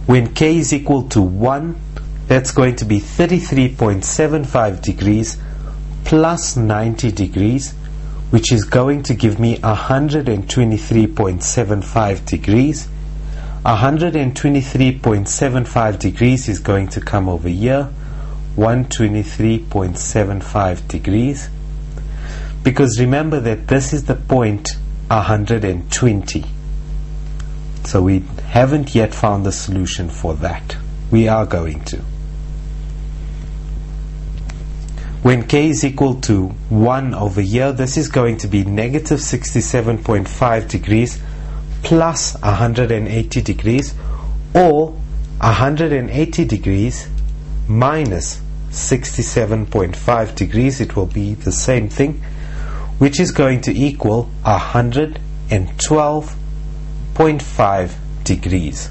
When k is equal to 1, that's going to be 33.75 degrees plus 90 degrees, which is going to give me 123.75 degrees. 123.75 degrees is going to come over here, 123.75 degrees, because remember that this is the point 120. So we haven't yet found the solution for that. We are going to. When k is equal to 1 over here, this is going to be negative 67.5 degrees plus 180 degrees, or 180 degrees minus 67.5 degrees. It will be the same thing, which is going to equal 112.5 degrees.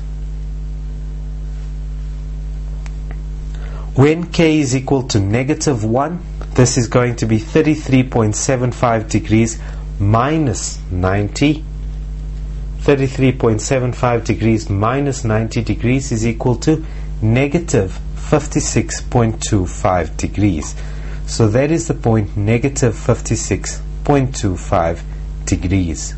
When k is equal to negative 1, this is going to be 33.75 degrees minus 90. 33.75 degrees minus 90 degrees is equal to negative 56.25 degrees. So that is the point negative 56.25 degrees.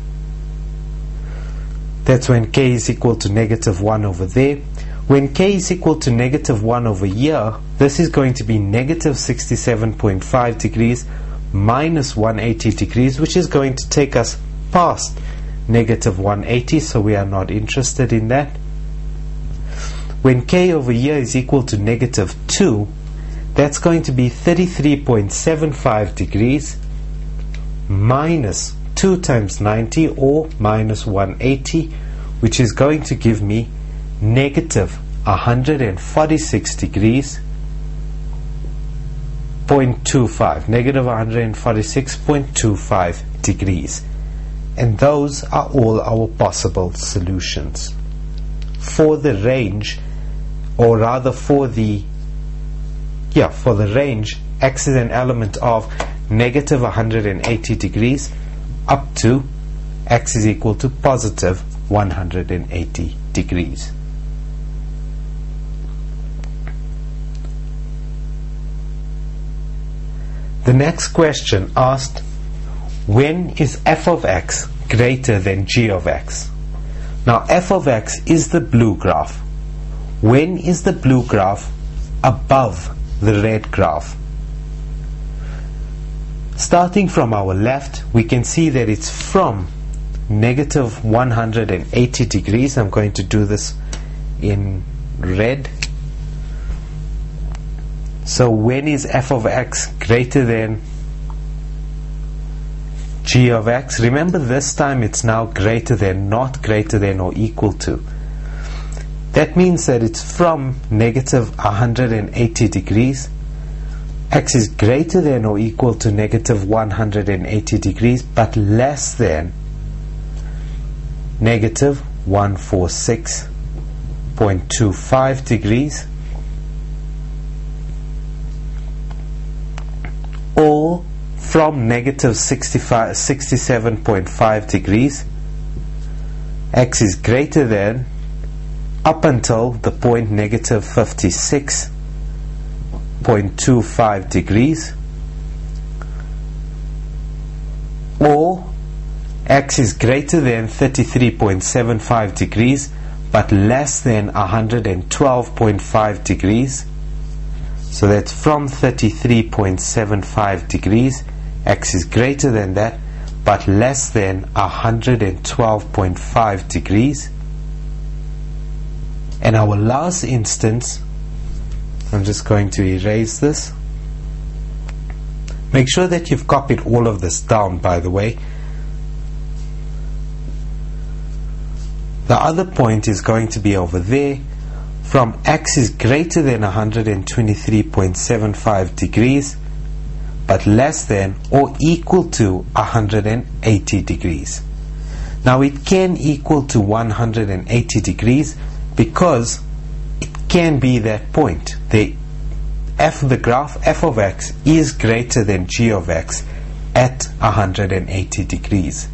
That's when k is equal to negative 1 over there. When k is equal to negative 1 over here, this is going to be negative 67.5 degrees minus 180 degrees, which is going to take us past negative 180, so we are not interested in that. When k over here is equal to negative 2, that's going to be 33.75 degrees minus 2 times 90, or minus 180, which is going to give me negative 146 degrees 0.25, negative 146.25 degrees. And those are all our possible solutions for the range, or rather for the range x is an element of negative 180 degrees up to x is equal to positive 180 degrees. The next question asked, when is f of x greater than g of x? Now f of x is the blue graph. When is the blue graph above the red graph? Starting from our left, we can see that it's from negative 180 degrees. I'm going to do this in red. So when is f of x greater than g of x? Remember, this time it's now greater than, not greater than or equal to. That means that it's from negative 180 degrees. X is greater than or equal to negative 180 degrees, but less than negative 146.25 degrees, or from negative 67.5 degrees. X is greater than up until the point negative 56.25 degrees, or x is greater than 33.75 degrees but less than 112.5 degrees. So that's from 33.75 degrees, x is greater than that but less than 112.5 degrees. And our last instance, I'm just going to erase this. Make sure that you've copied all of this down, by the way. The other point is going to be over there. From x is greater than 123.75 degrees but less than or equal to 180 degrees. Now it can equal to 180 degrees because it can be that point. The graph f of x is greater than g of x at 180 degrees.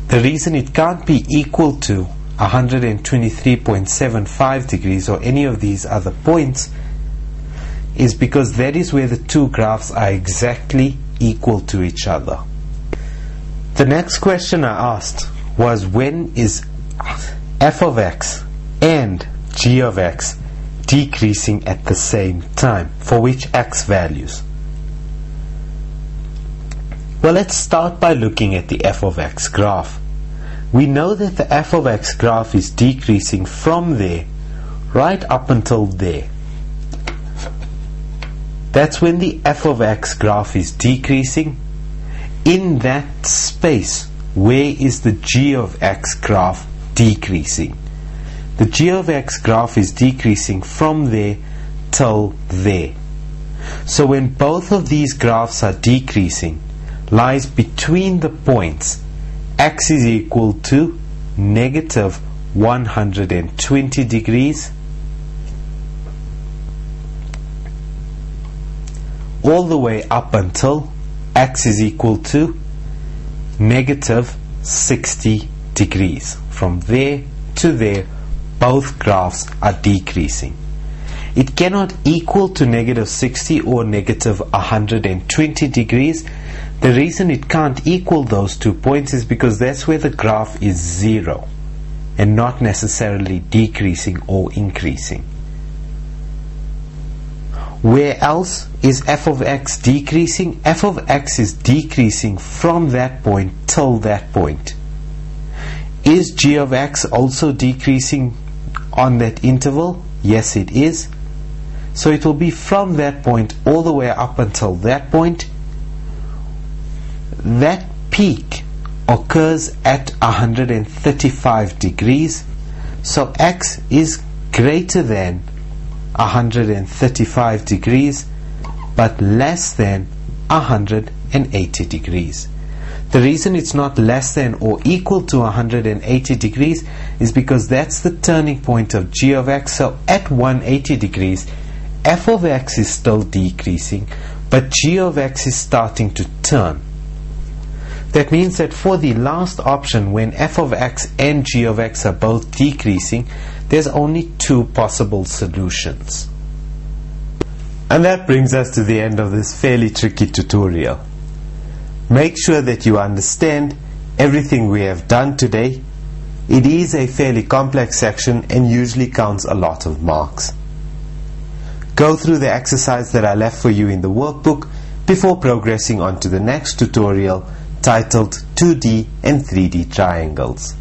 The reason it can't be equal to 123.75 degrees or any of these other points is because that is where the two graphs are exactly equal to each other. The next question I asked was, when is f of x and g of x decreasing at the same time? For which x values? Well, let's start by looking at the f of x graph. We know that the f of x graph is decreasing from there right up until there. That's when the f of x graph is decreasing. In that space, where is the g of x graph decreasing? The g of x graph is decreasing from there till there. So when both of these graphs are decreasing, lies between the points x is equal to negative 120 degrees all the way up until x is equal to negative 60 degrees. From there to there, both graphs are decreasing. It cannot equal to negative 60 or negative 120 degrees. The reason it can't equal those 2 points is because that's where the graph is 0 and not necessarily decreasing or increasing. Where else is f of x decreasing? F of x is decreasing from that point till that point. Is g of x also decreasing on that interval? Yes, it is. So it will be from that point all the way up until that point. That peak occurs at 135 degrees. So x is greater than 135 degrees but less than 180 degrees. The reason it's not less than or equal to 180 degrees is because that's the turning point of g of x. So at 180 degrees, f of x is still decreasing, but g of x is starting to turn. That means that for the last option, when f of x and g of x are both decreasing, there's only 2 possible solutions. And that brings us to the end of this fairly tricky tutorial. Make sure that you understand everything we have done today. It is a fairly complex section and usually counts a lot of marks. Go through the exercise that I left for you in the workbook before progressing on to the next tutorial titled 2D and 3D triangles.